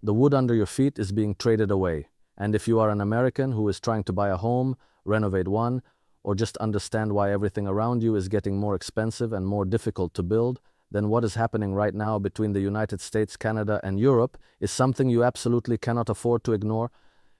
The wood under your feet is being traded away. And if you are an American who is trying to buy a home, renovate one, or just understand why everything around you is getting more expensive and more difficult to build, then what is happening right now between the United States, Canada, and Europe is something you absolutely cannot afford to ignore,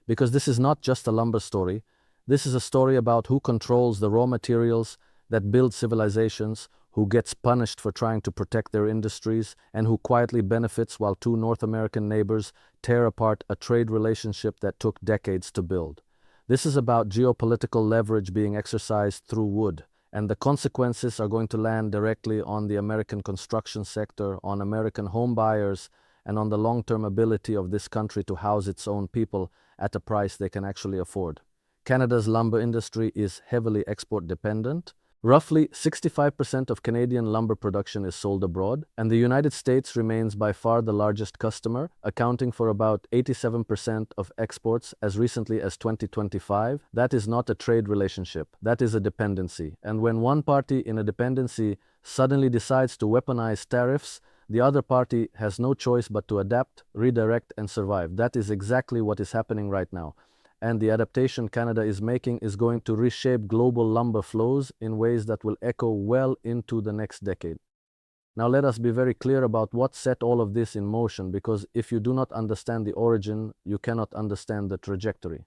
because this is not just a lumber story. This is a story about who controls the raw materials that build civilizations, who gets punished for trying to protect their industries, and who quietly benefits while two North American neighbors tear apart a trade relationship that took decades to build. This is about geopolitical leverage being exercised through wood, and the consequences are going to land directly on the American construction sector, on American home buyers, and on the long-term ability of this country to house its own people at a price they can actually afford. Canada's lumber industry is heavily export-dependent. Roughly 65% of Canadian lumber production is sold abroad, and the United States remains by far the largest customer, accounting for about 87% of exports as recently as 2025. That is not a trade relationship, that is a dependency. And when one party in a dependency suddenly decides to weaponize tariffs, the other party has no choice but to adapt, redirect, and survive. That is exactly what is happening right now. And the adaptation Canada is making is going to reshape global lumber flows in ways that will echo well into the next decade. Now let us be very clear about what set all of this in motion, because if you do not understand the origin, you cannot understand the trajectory.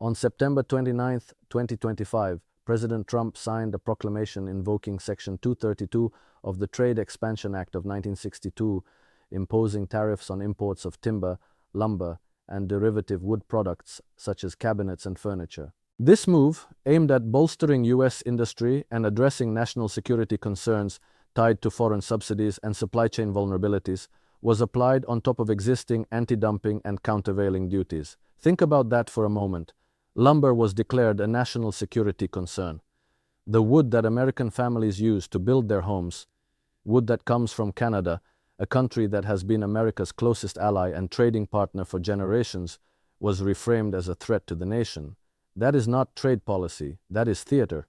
On September 29, 2025, President Trump signed a proclamation invoking Section 232 of the Trade Expansion Act of 1962, imposing tariffs on imports of timber, lumber, and derivative wood products such as cabinets and furniture. This move, aimed at bolstering U.S. industry and addressing national security concerns tied to foreign subsidies and supply chain vulnerabilities, was applied on top of existing anti-dumping and countervailing duties. Think about that for a moment. Lumber was declared a national security concern. The wood that American families use to build their homes, wood that comes from Canada, a country that has been America's closest ally and trading partner for generations, was reframed as a threat to the nation. That is not trade policy, that is theater.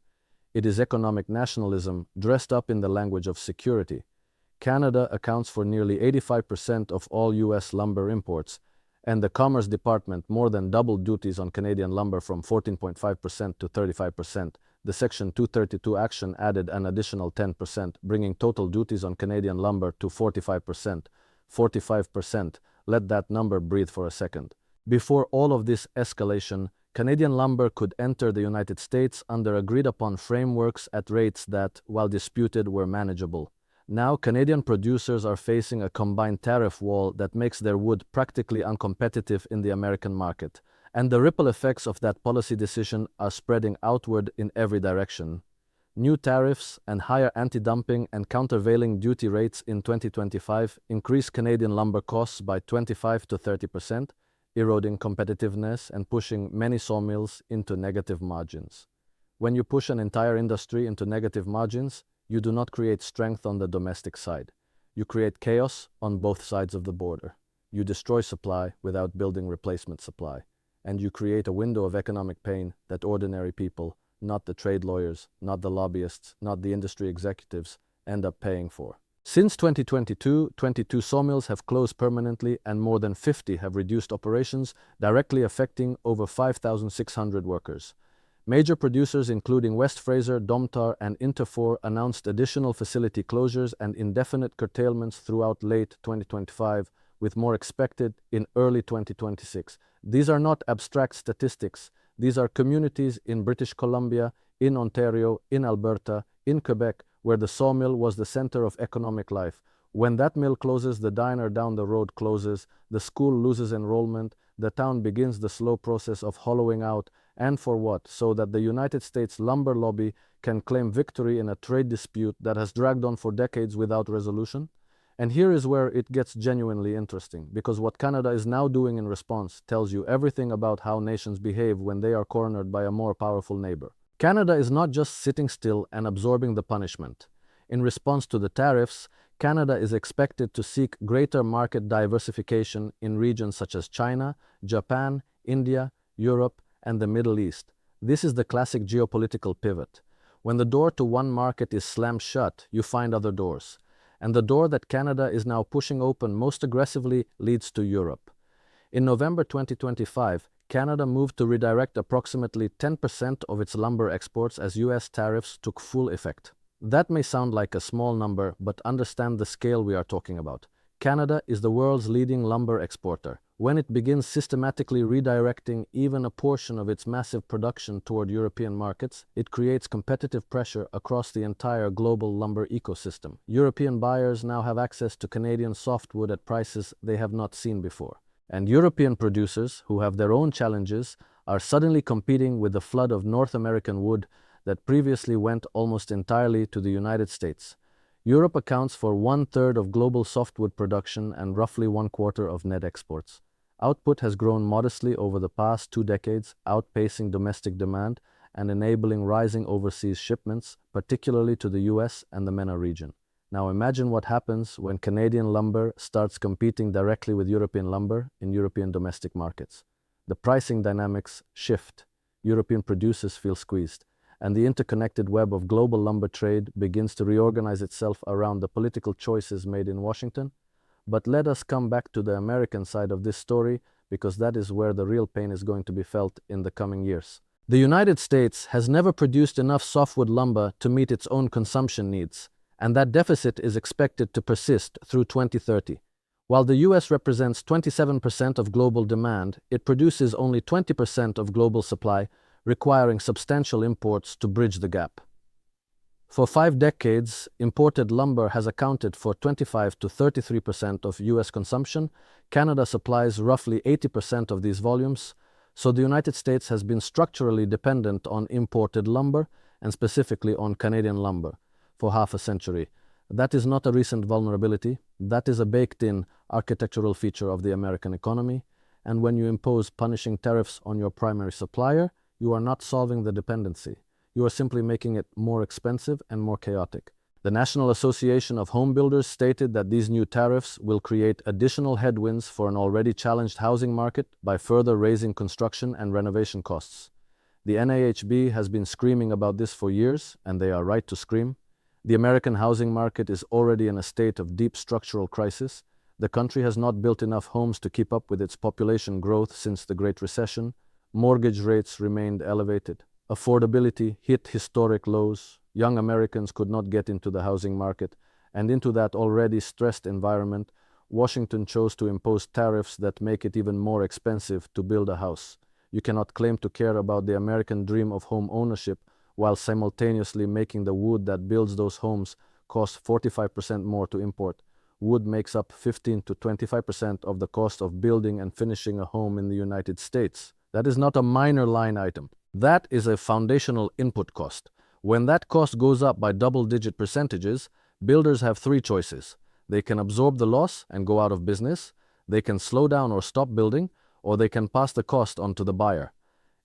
It is economic nationalism dressed up in the language of security. Canada accounts for nearly 85% of all U.S. lumber imports, and the Commerce Department more than doubled duties on Canadian lumber from 14.5% to 35%. The Section 232 action added an additional 10%, bringing total duties on Canadian lumber to 45%. 45%. Let that number breathe for a second. Before all of this escalation, Canadian lumber could enter the United States under agreed-upon frameworks at rates that, while disputed, were manageable. Now, Canadian producers are facing a combined tariff wall that makes their wood practically uncompetitive in the American market. And the ripple effects of that policy decision are spreading outward in every direction. New tariffs and higher anti-dumping and countervailing duty rates in 2025 increase Canadian lumber costs by 25 to 30%, eroding competitiveness and pushing many sawmills into negative margins. When you push an entire industry into negative margins, you do not create strength on the domestic side. You create chaos on both sides of the border. You destroy supply without building replacement supply. And you create a window of economic pain that ordinary people, not the trade lawyers, not the lobbyists, not the industry executives, end up paying for. Since 2022, 22 sawmills have closed permanently and more than 50 have reduced operations, directly affecting over 5,600 workers. Major producers including West Fraser, Domtar, and Interfor announced additional facility closures and indefinite curtailments throughout late 2025, with more expected in early 2026. These are not abstract statistics. These are communities in British Columbia, in Ontario, in Alberta, in Quebec, where the sawmill was the center of economic life. When that mill closes, the diner down the road closes, the school loses enrollment, the town begins the slow process of hollowing out, and for what? So that the United States lumber lobby can claim victory in a trade dispute that has dragged on for decades without resolution? And here is where it gets genuinely interesting, because what Canada is now doing in response tells you everything about how nations behave when they are cornered by a more powerful neighbor. Canada is not just sitting still and absorbing the punishment. In response to the tariffs, Canada is expected to seek greater market diversification in regions such as China, Japan, India, Europe, and the Middle East. This is the classic geopolitical pivot. When the door to one market is slammed shut, you find other doors. and the door that Canada is now pushing open most aggressively leads to Europe. In November 2025, Canada moved to redirect approximately 10% of its lumber exports as US tariffs took full effect. That may sound like a small number, but understand the scale we are talking about. Canada is the world's leading lumber exporter. When it begins systematically redirecting even a portion of its massive production toward European markets, it creates competitive pressure across the entire global lumber ecosystem. European buyers now have access to Canadian softwood at prices they have not seen before. And European producers, who have their own challenges, are suddenly competing with the flood of North American wood that previously went almost entirely to the United States. Europe accounts for 1/3 of global softwood production and roughly 1/4 of net exports. Output has grown modestly over the past 2 decades, outpacing domestic demand and enabling rising overseas shipments, particularly to the US and the MENA region. Now imagine what happens when Canadian lumber starts competing directly with European lumber in European domestic markets. The pricing dynamics shift. European producers feel squeezed, and the interconnected web of global lumber trade begins to reorganize itself around the political choices made in Washington. But let us come back to the American side of this story, because that is where the real pain is going to be felt in the coming years. The United States has never produced enough softwood lumber to meet its own consumption needs, and that deficit is expected to persist through 2030. While the US represents 27% of global demand, it produces only 20% of global supply, requiring substantial imports to bridge the gap. For 5 decades, imported lumber has accounted for 25 to 33% of US consumption. Canada supplies roughly 80% of these volumes, so the United States has been structurally dependent on imported lumber, and specifically on Canadian lumber, for half a century. That is not a recent vulnerability. That is a baked-in architectural feature of the American economy, and when you impose punishing tariffs on your primary supplier, you are not solving the dependency. You are simply making it more expensive and more chaotic. The National Association of Home Builders stated that these new tariffs will create additional headwinds for an already challenged housing market by further raising construction and renovation costs. The NAHB has been screaming about this for years, and they are right to scream. The American housing market is already in a state of deep structural crisis. The country has not built enough homes to keep up with its population growth since the Great Recession. Mortgage rates remained elevated. Affordability hit historic lows. Young Americans could not get into the housing market, and into that already stressed environment, Washington chose to impose tariffs that make it even more expensive to build a house. You cannot claim to care about the American dream of home ownership while simultaneously making the wood that builds those homes cost 45% more to import. Wood makes up 15 to 25% of the cost of building and finishing a home in the United States. That is not a minor line item. That is a foundational input cost. When that cost goes up by double-digit percentages, builders have 3 choices. They can absorb the loss and go out of business, they can slow down or stop building, or they can pass the cost on to the buyer.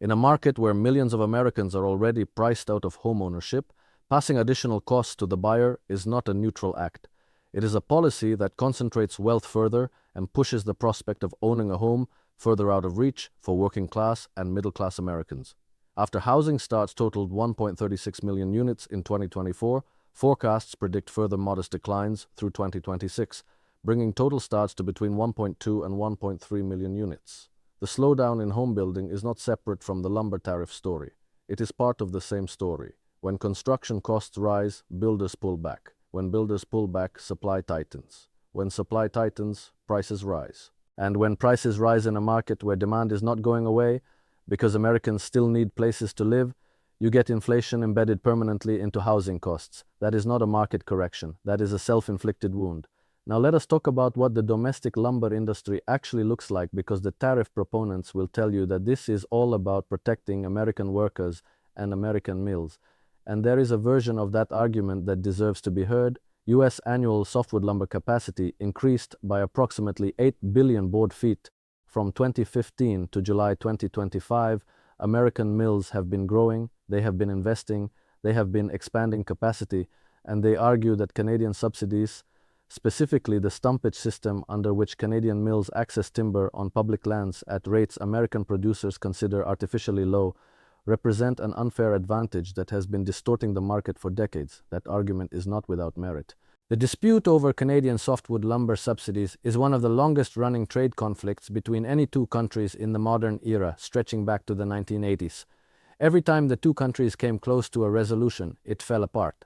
In a market where millions of Americans are already priced out of homeownership, passing additional costs to the buyer is not a neutral act. It is a policy that concentrates wealth further and pushes the prospect of owning a home further out of reach for working class and middle class Americans. After housing starts totaled 1.36 million units in 2024, forecasts predict further modest declines through 2026, bringing total starts to between 1.2 and 1.3 million units. The slowdown in home building is not separate from the lumber tariff story. It is part of the same story. When construction costs rise, builders pull back. When builders pull back, supply tightens. When supply tightens, prices rise. And when prices rise in a market where demand is not going away, because Americans still need places to live, you get inflation embedded permanently into housing costs. That is not a market correction. That is a self-inflicted wound. Now let us talk about what the domestic lumber industry actually looks like, because the tariff proponents will tell you that this is all about protecting American workers and American mills. And there is a version of that argument that deserves to be heard. US annual softwood lumber capacity increased by approximately 8 billion board feet from 2015 to July 2025. American mills have been growing, they have been investing, they have been expanding capacity, and they argue that Canadian subsidies, specifically the stumpage system under which Canadian mills access timber on public lands at rates American producers consider artificially low, represent an unfair advantage that has been distorting the market for decades. That argument is not without merit. The dispute over Canadian softwood lumber subsidies is one of the longest-running trade conflicts between any two countries in the modern era, stretching back to the 1980s. Every time the two countries came close to a resolution, it fell apart.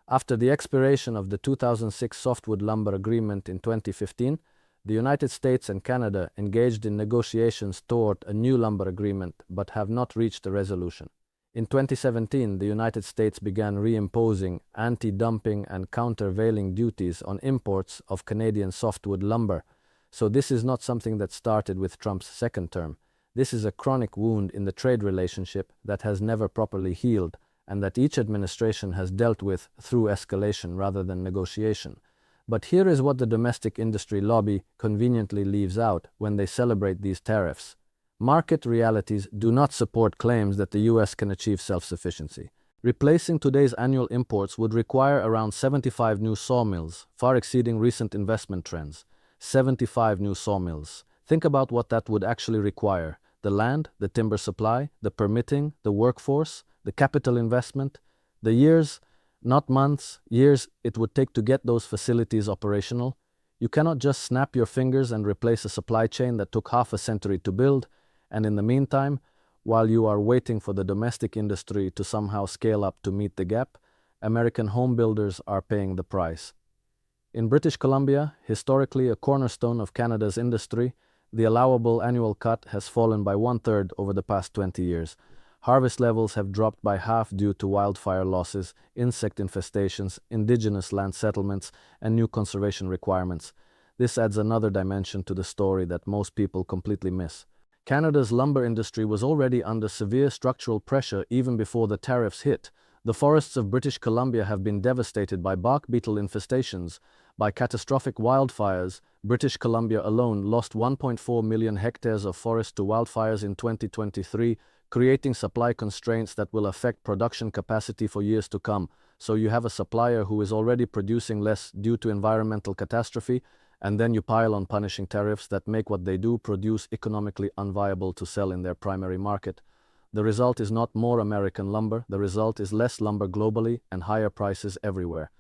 After the expiration of the 2006 Softwood Lumber Agreement in 2015, the United States and Canada engaged in negotiations toward a new lumber agreement but have not reached a resolution. In 2017, the United States began reimposing anti-dumping and countervailing duties on imports of Canadian softwood lumber. So this is not something that started with Trump's second term. This is a chronic wound in the trade relationship that has never properly healed, and that each administration has dealt with through escalation rather than negotiation. But here is what the domestic industry lobby conveniently leaves out when they celebrate these tariffs. Market realities do not support claims that the US can achieve self-sufficiency. Replacing today's annual imports would require around 75 new sawmills, far exceeding recent investment trends. 75 new sawmills. Think about what that would actually require. The land, the timber supply, the permitting, the workforce, the capital investment, the years, not months, years it would take to get those facilities operational. You cannot just snap your fingers and replace a supply chain that took half a century to build, and in the meantime, while you are waiting for the domestic industry to somehow scale up to meet the gap, American home builders are paying the price. In British Columbia, historically a cornerstone of Canada's industry, the allowable annual cut has fallen by 1/3 over the past 20 years. Harvest levels have dropped by half due to wildfire losses, insect infestations, indigenous land settlements, and new conservation requirements. This adds another dimension to the story that most people completely miss. Canada's lumber industry was already under severe structural pressure even before the tariffs hit. The forests of British Columbia have been devastated by bark beetle infestations, by catastrophic wildfires. British Columbia alone lost 1.4 million hectares of forest to wildfires in 2023, creating supply constraints that will affect production capacity for years to come. So you have a supplier who is already producing less due to environmental catastrophe, and then you pile on punishing tariffs that make what they do produce economically unviable to sell in their primary market. The result is not more American lumber, the result is less lumber globally and higher prices everywhere.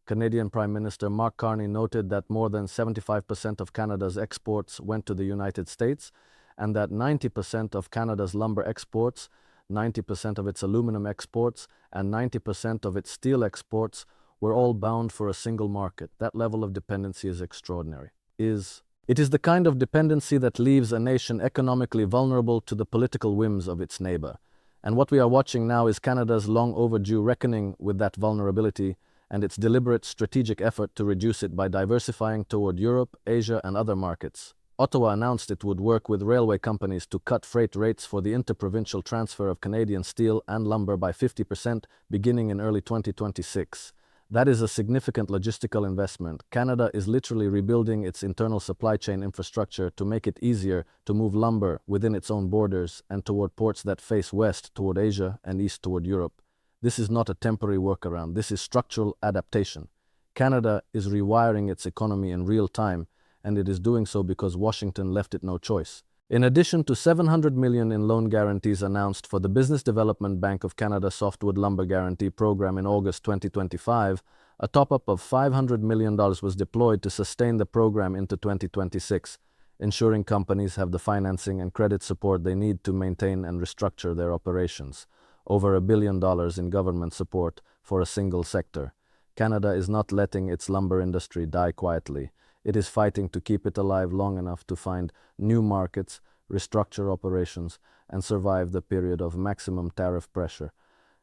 Canadian Prime Minister Mark Carney noted that more than 75% of Canada's exports went to the United States, and that 90% of Canada's lumber exports, 90% of its aluminum exports, and 90% of its steel exports were all bound for a single market. That level of dependency is extraordinary. It is the kind of dependency that leaves a nation economically vulnerable to the political whims of its neighbor. And what we are watching now is Canada's long overdue reckoning with that vulnerability and its deliberate strategic effort to reduce it by diversifying toward Europe, Asia, and other markets. Ottawa announced it would work with railway companies to cut freight rates for the interprovincial transfer of Canadian steel and lumber by 50% beginning in early 2026. That is a significant logistical investment. Canada is literally rebuilding its internal supply chain infrastructure to make it easier to move lumber within its own borders and toward ports that face west toward Asia and east toward Europe. This is not a temporary workaround. This is structural adaptation. Canada is rewiring its economy in real time, and it is doing so because Washington left it no choice. In addition to $700 million in loan guarantees announced for the Business Development Bank of Canada Softwood Lumber Guarantee Program in August 2025, a top-up of $500 million was deployed to sustain the program into 2026, ensuring companies have the financing and credit support they need to maintain and restructure their operations. Over $1 billion in government support for a single sector. Canada is not letting its lumber industry die quietly. It is fighting to keep it alive long enough to find new markets, restructure operations, and survive the period of maximum tariff pressure.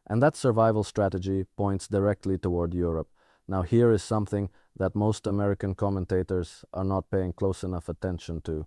And that survival strategy points directly toward Europe. Now here is something that most American commentators are not paying close enough attention to.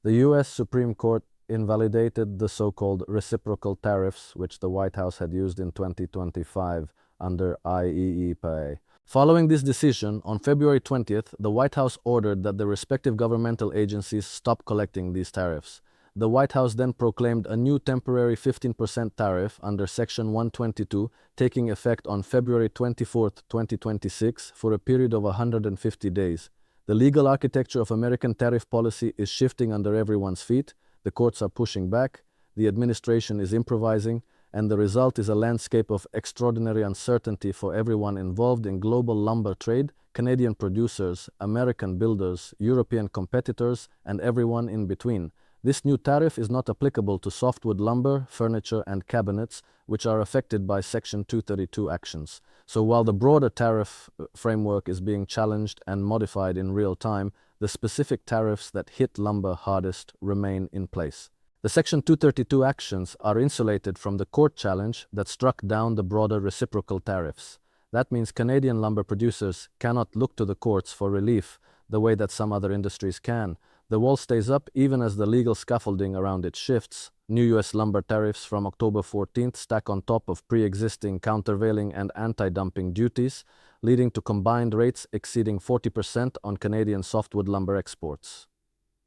The US Supreme Court invalidated the so-called reciprocal tariffs, which the White House had used in 2025 under IEEPA. Following this decision, on February 20th, the White House ordered that the respective governmental agencies stop collecting these tariffs. The White House then proclaimed a new temporary 15% tariff under Section 122, taking effect on February 24, 2026, for a period of 150 days. The legal architecture of American tariff policy is shifting under everyone's feet. The courts are pushing back, the administration is improvising, and the result is a landscape of extraordinary uncertainty for everyone involved in global lumber trade: Canadian producers, American builders, European competitors, and everyone in between. This new tariff is not applicable to softwood lumber, furniture, and cabinets, which are affected by Section 232 actions. So while the broader tariff framework is being challenged and modified in real time, the specific tariffs that hit lumber hardest remain in place. The Section 232 actions are insulated from the court challenge that struck down the broader reciprocal tariffs. That means Canadian lumber producers cannot look to the courts for relief the way that some other industries can. The wall stays up even as the legal scaffolding around it shifts. New U.S. lumber tariffs from October 14th stack on top of pre-existing countervailing and anti-dumping duties, leading to combined rates exceeding 40% on Canadian softwood lumber exports.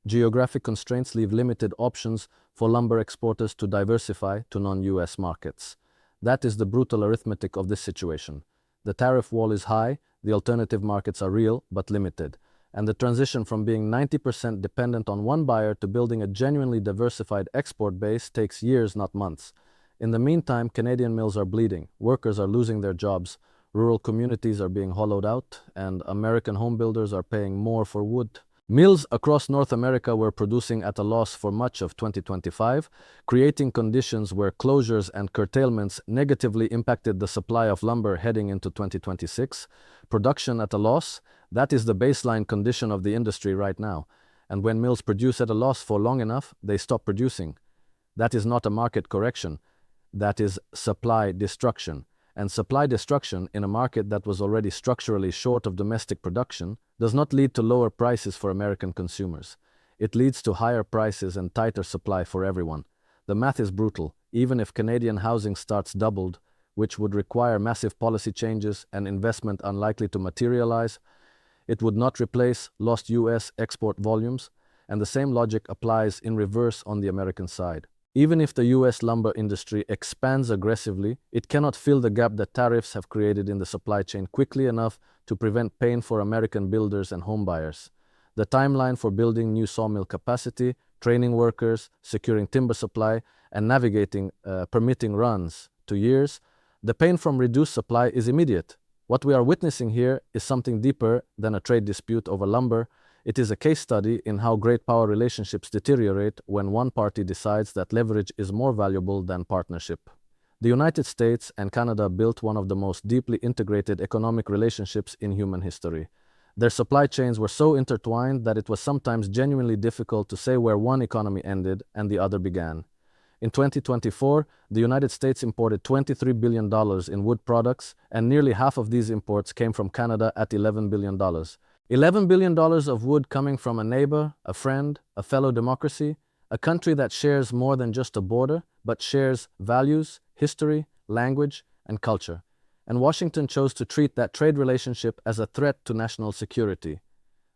Geographic constraints leave limited options for lumber exporters to diversify to non-U.S. markets. That is the brutal arithmetic of this situation. The tariff wall is high, the alternative markets are real but limited, and the transition from being 90% dependent on one buyer to building a genuinely diversified export base takes years, not months. In the meantime, Canadian mills are bleeding, workers are losing their jobs, rural communities are being hollowed out, and American homebuilders are paying more for wood. Mills across North America were producing at a loss for much of 2025, creating conditions where closures and curtailments negatively impacted the supply of lumber heading into 2026. Production at a loss, that is the baseline condition of the industry right now. And when mills produce at a loss for long enough, they stop producing. That is not a market correction. That is supply destruction. And supply destruction in a market that was already structurally short of domestic production does not lead to lower prices for American consumers. It leads to higher prices and tighter supply for everyone. The math is brutal. Even if Canadian housing starts doubled, which would require massive policy changes and investment unlikely to materialize, it would not replace lost U.S. export volumes, and the same logic applies in reverse on the American side. Even if the U.S. lumber industry expands aggressively, it cannot fill the gap that tariffs have created in the supply chain quickly enough to prevent pain for American builders and homebuyers. The timeline for building new sawmill capacity, training workers, securing timber supply, and navigating permitting runs to years. The pain from reduced supply is immediate. What we are witnessing here is something deeper than a trade dispute over lumber. It is a case study in how great power relationships deteriorate when one party decides that leverage is more valuable than partnership. The United States and Canada built one of the most deeply integrated economic relationships in human history. Their supply chains were so intertwined that it was sometimes genuinely difficult to say where one economy ended and the other began. In 2024, the United States imported $23 billion in wood products, and nearly half of these imports came from Canada at $11 billion. $11 billion of wood coming from a neighbor, a friend, a fellow democracy, a country that shares more than just a border, but shares values, history, language, and culture. And Washington chose to treat that trade relationship as a threat to national security.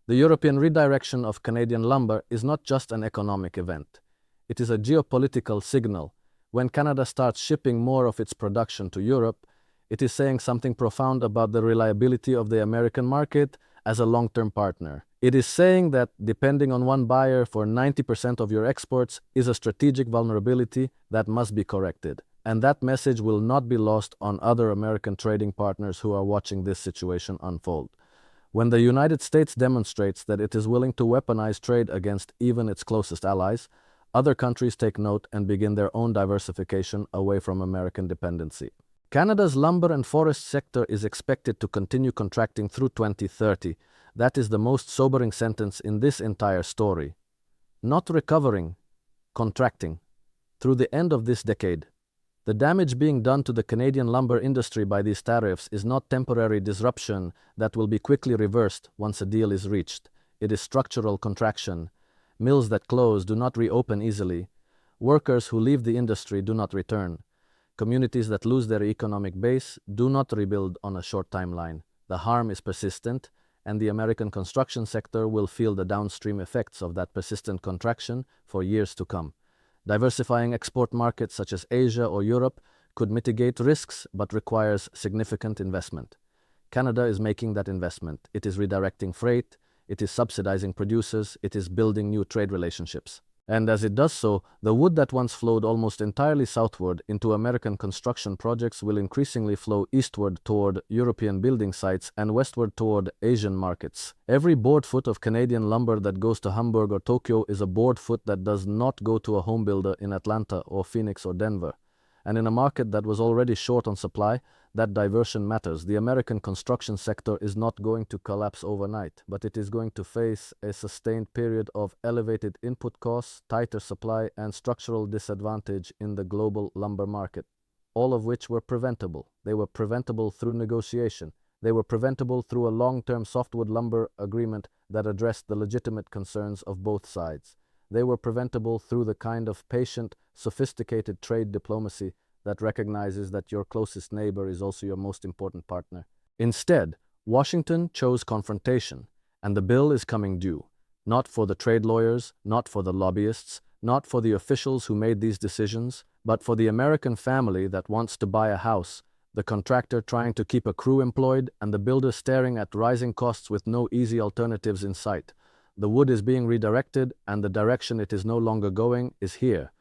The European redirection of Canadian lumber is not just an economic event. It is a geopolitical signal. When Canada starts shipping more of its production to Europe, it is saying something profound about the reliability of the American market as a long-term partner. It is saying that depending on one buyer for 90% of your exports is a strategic vulnerability that must be corrected. And that message will not be lost on other American trading partners who are watching this situation unfold. When the United States demonstrates that it is willing to weaponize trade against even its closest allies, other countries take note and begin their own diversification away from American dependency. Canada's lumber and forest sector is expected to continue contracting through 2030. That is the most sobering sentence in this entire story. Not recovering, contracting, through the end of this decade. The damage being done to the Canadian lumber industry by these tariffs is not temporary disruption that will be quickly reversed once a deal is reached. It is structural contraction. Mills that close do not reopen easily. Workers who leave the industry do not return. Communities that lose their economic base do not rebuild on a short timeline. The harm is persistent, and the American construction sector will feel the downstream effects of that persistent contraction for years to come. Diversifying export markets such as Asia or Europe could mitigate risks but requires significant investment. Canada is making that investment. It is redirecting freight, it is subsidizing producers, it is building new trade relationships. And as it does so, the wood that once flowed almost entirely southward into American construction projects will increasingly flow eastward toward European building sites and westward toward Asian markets. Every board foot of Canadian lumber that goes to Hamburg or Tokyo is a board foot that does not go to a home builder in Atlanta or Phoenix or Denver. And in a market that was already short on supply, that diversion matters. The American construction sector is not going to collapse overnight, but it is going to face a sustained period of elevated input costs, tighter supply, and structural disadvantage in the global lumber market, all of which were preventable. They were preventable through negotiation. They were preventable through a long-term softwood lumber agreement that addressed the legitimate concerns of both sides. They were preventable through the kind of patient, sophisticated trade diplomacy that recognizes that your closest neighbor is also your most important partner. Instead, Washington chose confrontation, and the bill is coming due. Not for the trade lawyers, not for the lobbyists, not for the officials who made these decisions, but for the American family that wants to buy a house, the contractor trying to keep a crew employed, and the builder staring at rising costs with no easy alternatives in sight. The wood is being redirected, and the direction it is no longer going is here.